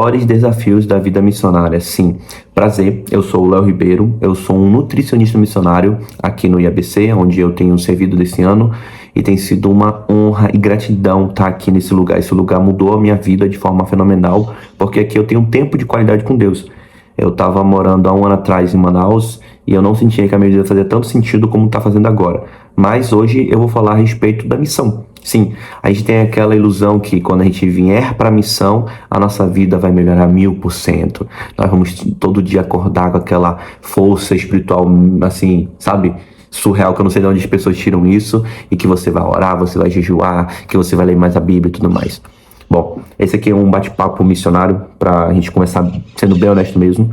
Maiores desafios da vida missionária. Sim, prazer, eu sou o Léo Ribeiro, eu sou um nutricionista missionário aqui no IABC, onde eu tenho servido desse ano, e tem sido uma honra e gratidão estar aqui nesse lugar. Esse lugar mudou a minha vida de forma fenomenal, porque aqui eu tenho um tempo de qualidade com Deus. Eu estava morando há um ano atrás em Manaus e eu não sentia que a minha vida fazia tanto sentido como está fazendo agora. Mas hoje eu vou falar a respeito da missão. Sim, a gente tem aquela ilusão que quando a gente vier para a missão, a nossa vida vai melhorar 1000%. Nós vamos todo dia acordar com aquela força espiritual, assim, sabe? Surreal, que eu não sei de onde as pessoas tiram isso, e que você vai orar, você vai jejuar, que você vai ler mais a Bíblia e tudo mais. Bom, esse aqui é um bate-papo missionário, pra gente começar sendo bem honesto mesmo.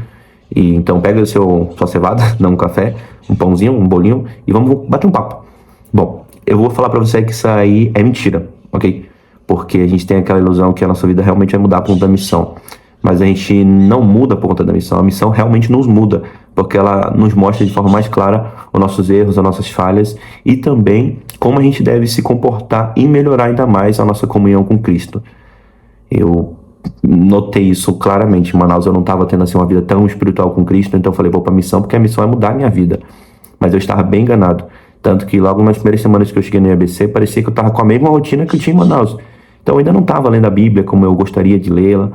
E então pega sua cevada, não um café, um pãozinho, um bolinho, e vamos bater um papo. Bom, eu vou falar pra você que isso aí é mentira, ok? Porque a gente tem aquela ilusão que a nossa vida realmente vai mudar por conta da missão. Mas a gente não muda por conta da missão. A missão realmente nos muda, porque ela nos mostra de forma mais clara os nossos erros, as nossas falhas, e também como a gente deve se comportar e melhorar ainda mais a nossa comunhão com Cristo. Eu notei isso claramente. Em Manaus eu não estava tendo assim uma vida tão espiritual com Cristo, então eu falei, vou para a missão, porque a missão é mudar a minha vida. Mas eu estava bem enganado. Tanto que logo nas primeiras semanas que eu cheguei no IABC, parecia que eu estava com a mesma rotina que eu tinha em Manaus. Então eu ainda não estava lendo a Bíblia como eu gostaria de lê-la,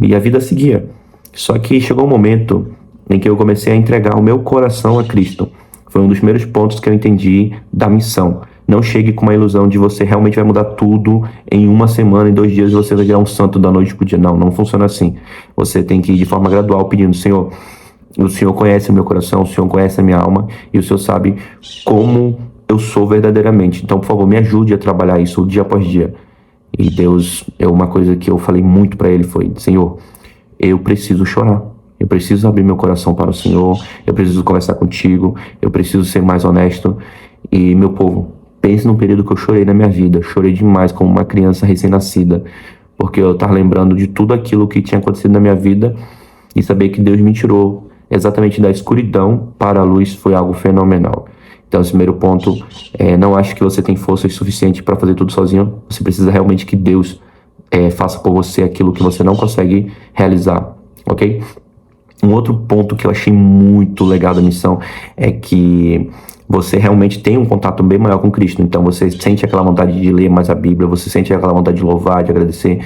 e a vida seguia. Só que chegou um momento em que eu comecei a entregar o meu coração a Cristo. Foi um dos primeiros pontos que eu entendi da missão. Não chegue com uma ilusão de você realmente vai mudar tudo em uma semana, em 2 dias você vai virar um santo da noite pro dia. Não, não funciona assim. Você tem que ir de forma gradual pedindo, Senhor, o Senhor conhece o meu coração, o Senhor conhece a minha alma e o Senhor sabe como eu sou verdadeiramente. Então, por favor, me ajude a trabalhar isso dia após dia. E Deus, uma coisa que eu falei muito para Ele foi, Senhor, eu preciso chorar. Eu preciso abrir meu coração para o Senhor. Eu preciso conversar contigo. Eu preciso ser mais honesto. E, meu povo, pense num período que eu chorei na minha vida. Chorei demais como uma criança recém-nascida. Porque eu estava lembrando de tudo aquilo que tinha acontecido na minha vida e saber que Deus me tirou exatamente da escuridão para a luz foi algo fenomenal. Então, esse primeiro ponto, não acho que você tem força suficiente para fazer tudo sozinho. Você precisa realmente que Deus faça por você aquilo que você não consegue realizar, ok? Um outro ponto que eu achei muito legal da missão é que você realmente tem um contato bem maior com Cristo. Então você sente aquela vontade de ler mais a Bíblia, você sente aquela vontade de louvar, de agradecer.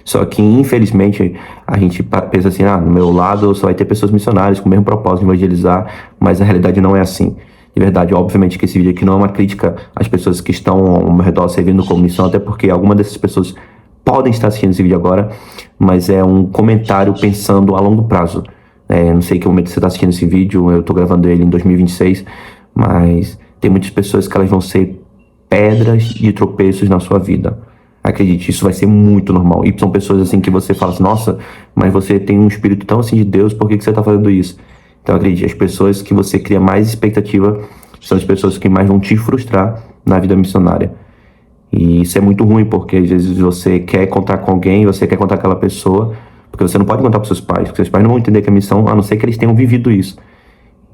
Só que, infelizmente, a gente pensa assim, no meu lado só vai ter pessoas missionárias com o mesmo propósito de evangelizar, mas a realidade não é assim. De verdade, obviamente que esse vídeo aqui não é uma crítica às pessoas que estão ao meu redor servindo como missão, até porque algumas dessas pessoas podem estar assistindo esse vídeo agora, mas é um comentário pensando a longo prazo. Não sei que momento você está assistindo esse vídeo, eu estou gravando ele em 2026, mas tem muitas pessoas que elas vão ser pedras de tropeços na sua vida. Acredite, isso vai ser muito normal. E são pessoas assim que você fala assim, nossa, mas você tem um espírito tão assim de Deus, por que você está fazendo isso? Então acredite, as pessoas que você cria mais expectativa são as pessoas que mais vão te frustrar na vida missionária. E isso é muito ruim, porque às vezes você quer contar com alguém, você quer contar com aquela pessoa, porque você não pode contar para seus pais, porque seus pais não vão entender que a missão, a não ser que eles tenham vivido isso.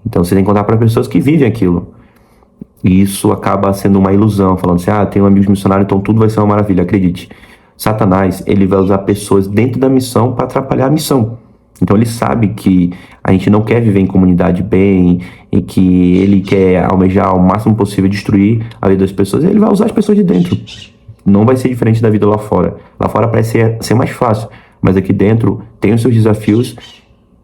Então você tem que contar para pessoas que vivem aquilo. E isso acaba sendo uma ilusão, falando assim, tenho amigos missionários, então tudo vai ser uma maravilha. Acredite, Satanás, ele vai usar pessoas dentro da missão para atrapalhar a missão. Então ele sabe que a gente não quer viver em comunidade bem, e que ele quer almejar ao máximo possível destruir a vida das pessoas, e ele vai usar as pessoas de dentro. Não vai ser diferente da vida lá fora. Lá fora parece ser mais fácil, mas aqui dentro tem os seus desafios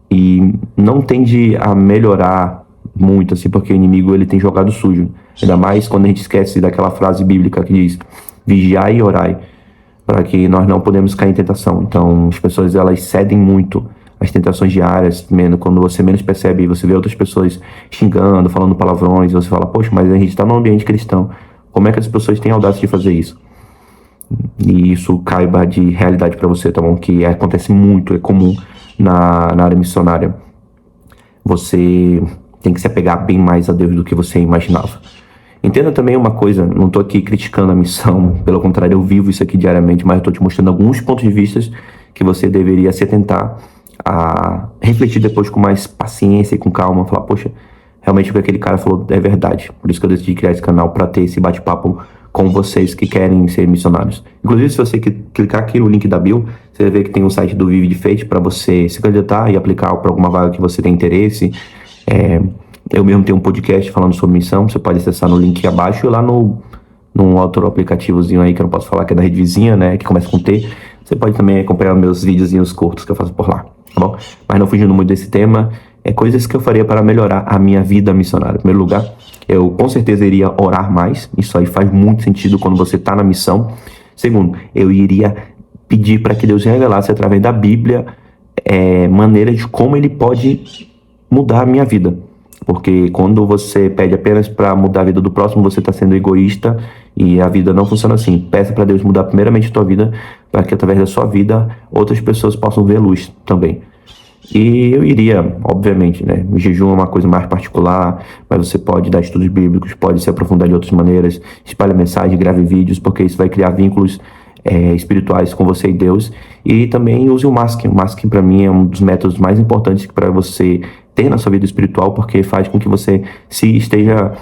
e não tende a melhorar muito, assim, porque o inimigo ele tem jogado sujo. Ainda mais quando a gente esquece daquela frase bíblica que diz, vigiai e orai, para que nós não podemos cair em tentação. Então as pessoas elas cedem muito às tentações diárias, quando você menos percebe, você vê outras pessoas xingando, falando palavrões, e você fala, poxa, mas a gente está num ambiente cristão, como é que as pessoas têm audácia de fazer isso? E isso caiba de realidade para você, tá bom? Que acontece muito, é comum na área missionária. Você tem que se apegar bem mais a Deus do que você imaginava. Entenda também uma coisa, não estou aqui criticando a missão, pelo contrário, eu vivo isso aqui diariamente, mas eu estou te mostrando alguns pontos de vista que você deveria se atentar a refletir depois com mais paciência e com calma, falar, poxa, realmente o que aquele cara falou é verdade. Por isso que eu decidi criar esse canal, para ter esse bate-papo com vocês que querem ser missionários. Inclusive, se você clicar aqui no link da bio, você vai ver que tem um site do Vive de Faith para você se candidatar e aplicar para alguma vaga que você tem interesse. Eu mesmo tenho um podcast falando sobre missão, você pode acessar no link abaixo e lá num outro aplicativozinho aí que eu não posso falar, que é da Rede Vizinha, né, que começa com T. Você pode também acompanhar meus videozinhos curtos que eu faço por lá, tá bom? Mas não fugindo muito desse tema, coisas que eu faria para melhorar a minha vida missionária. Em primeiro lugar, eu com certeza iria orar mais, isso aí faz muito sentido quando você está na missão. Segundo, eu iria pedir para que Deus revelasse através da Bíblia maneiras de como Ele pode mudar a minha vida. Porque quando você pede apenas para mudar a vida do próximo, você está sendo egoísta e a vida não funciona assim. Peça para Deus mudar primeiramente a tua vida, para que através da sua vida outras pessoas possam ver a luz também. E eu iria, obviamente, né? O jejum é uma coisa mais particular, mas você pode dar estudos bíblicos, pode se aprofundar de outras maneiras, espalhe mensagem, grave vídeos, porque isso vai criar vínculos espirituais com você e Deus. E também use o masking. O masking, para mim, é um dos métodos mais importantes para você ter na sua vida espiritual, porque faz com que você esteja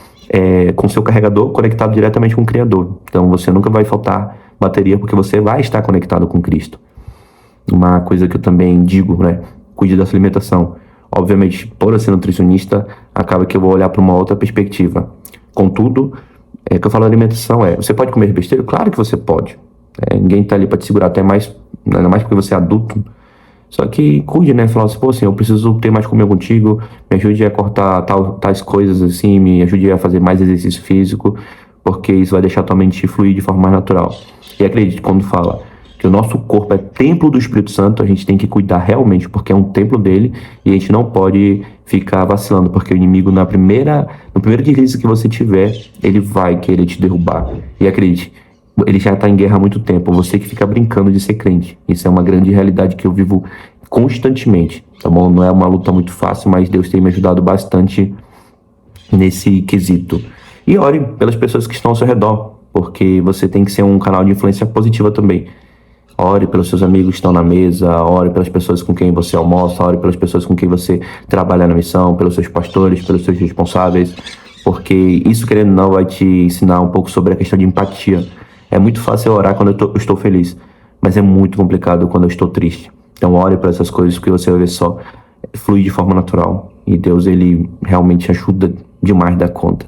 com seu carregador conectado diretamente com o Criador. Então você nunca vai faltar bateria, porque você vai estar conectado com Cristo. Uma coisa que eu também digo, né? Cuide da sua alimentação. Obviamente, por eu ser nutricionista, acaba que eu vou olhar para uma outra perspectiva. Contudo, que eu falo de alimentação você pode comer besteira? Claro que você pode. Ninguém tá ali para te segurar, até mais, ainda mais porque você é adulto. Só que cuide, né? Falar assim, pô, assim, eu preciso ter mais comer contigo, me ajude a cortar tais coisas assim, me ajude a fazer mais exercício físico, porque isso vai deixar tua mente fluir de forma mais natural. E acredite, quando fala que o nosso corpo é templo do Espírito Santo, a gente tem que cuidar realmente, porque é um templo dele, e a gente não pode ficar vacilando, porque o inimigo, no primeiro deslize que você tiver, ele vai querer te derrubar. E acredite, ele já está em guerra há muito tempo, você que fica brincando de ser crente. Isso é uma grande realidade que eu vivo constantemente, tá bom? Não é uma luta muito fácil, mas Deus tem me ajudado bastante nesse quesito. E ore pelas pessoas que estão ao seu redor, porque você tem que ser um canal de influência positiva também. Ore pelos seus amigos que estão na mesa, ore pelas pessoas com quem você almoça, ore pelas pessoas com quem você trabalha na missão, pelos seus pastores, pelos seus responsáveis, porque isso, querendo ou não, vai te ensinar um pouco sobre a questão de empatia. É muito fácil orar quando eu estou feliz, mas é muito complicado quando eu estou triste. Então ore para essas coisas, porque você vai ver só, flui de forma natural. E Deus, ele realmente ajuda demais da conta.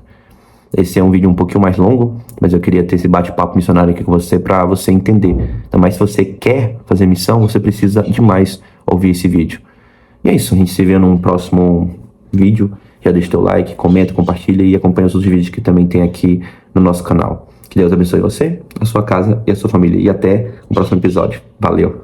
Esse é um vídeo um pouquinho mais longo, mas eu queria ter esse bate-papo missionário aqui com você para você entender. Então, mas se você quer fazer missão, você precisa demais ouvir esse vídeo. E é isso, a gente se vê num próximo vídeo. Já deixa teu like, comenta, compartilha e acompanha os outros vídeos que também tem aqui no nosso canal. Que Deus abençoe você, a sua casa e a sua família. E até o próximo episódio. Valeu!